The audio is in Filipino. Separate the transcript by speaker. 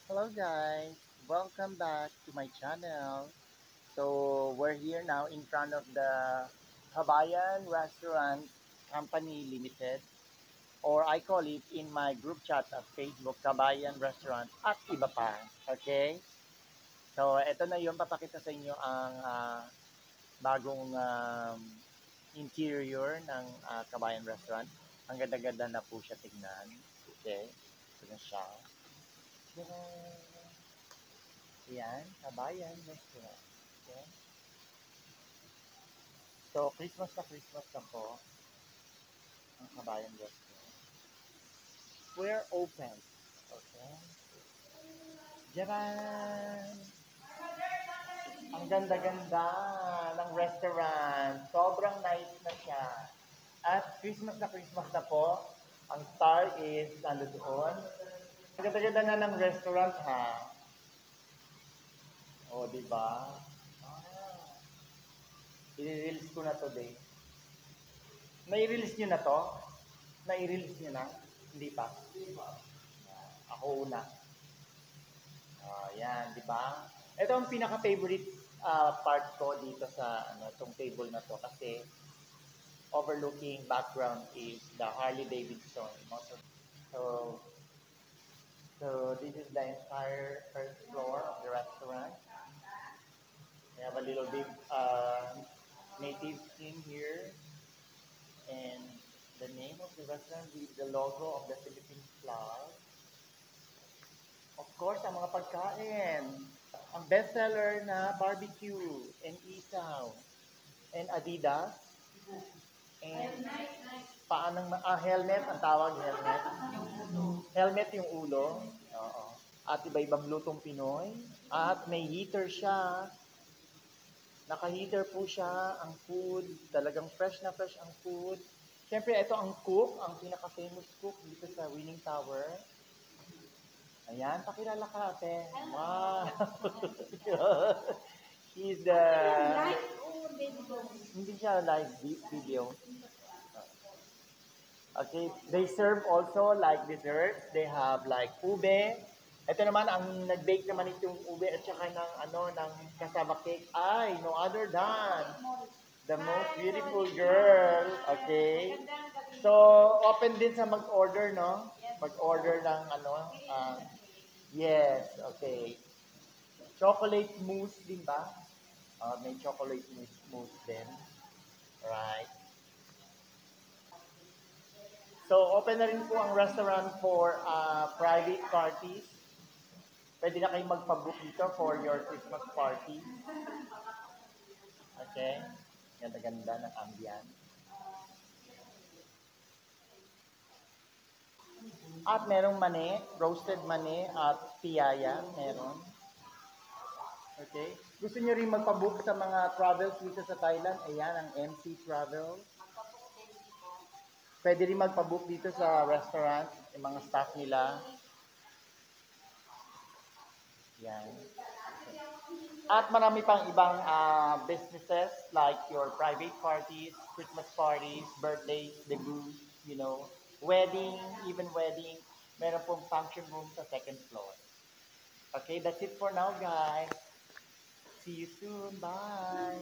Speaker 1: Hello guys, welcome back to my channel. So we're here now in front of the Kabayan Restaurant Company Limited, or I call it in my group chat at Facebook, Kabayan Restaurant at iba pa. Okay? So ito na yung papakita sa inyo ang bagong interior ng Kabayan Restaurant. Ang ganda-ganda na po siya tignan. Okay? Ito na siya. Tadaan! Ayan, Kabayan Restaurant. Okay. So, Christmas na po ang Kabayan Restaurant. We're open. Okay. Japan! Ang ganda-ganda ng restaurant. Sobrang nice na siya. At Christmas na po. Ang star is nandoon. Ang ganda-ganda na ng restaurant ha. O, di ba? I-release ko na today. Nai-release nyo na to? Nai-release nyo na? Hindi pa? Ako una. Yan, di ba? Ito ang pinaka-favorite part ko dito sa tong table na to kasi overlooking background is the Harley Davidson motor. So, so this is the entire first floor of the restaurant. We have a little bit native theme here, and the name of the restaurant is the logo of the Philippine flag. Of course, ang mga pagkain. Ang bestseller na barbecue and isaw and Adidas and helmet ang tawag, helmet. Helmet yung ulo. Oo. At iba-ibang lutong Pinoy. At may heater siya. Naka-heater po siya. Ang food, talagang fresh na fresh ang food. Siyempre, ito ang cook, ang pinaka-famous cook dito sa Winning Tower. Ayan, pakilala ka, ate. Wow. He's the... Hindi siya live video. Okay, they serve also like desserts. They have like ube. Ito naman, ang nag-bake naman itong ube at saka ng cassava cake. Ay, no other than the most beautiful girl. Okay. So, open din sa mag-order, no? Mag-order ng yes, okay. Chocolate mousse din ba? May chocolate mousse din. Right. So, open na rin po ang restaurant for private parties. Pwede na kayong magpabook dito for your Christmas party. Okay? Ganda-ganda ng ambience. At merong mani, roasted mani at piyaya, meron. Okay? Gusto niyo rin magpabook sa mga travels dito sa Thailand? Ayan, ang MC Travel. Pwede rin magpabook dito sa restaurant, yung mga staff nila. Yan. At marami pang ibang businesses like your private parties, Christmas parties, birthdays, debuts, wedding, even wedding. Meron pong function room sa second floor. Okay, that's it for now, guys. See you soon. Bye.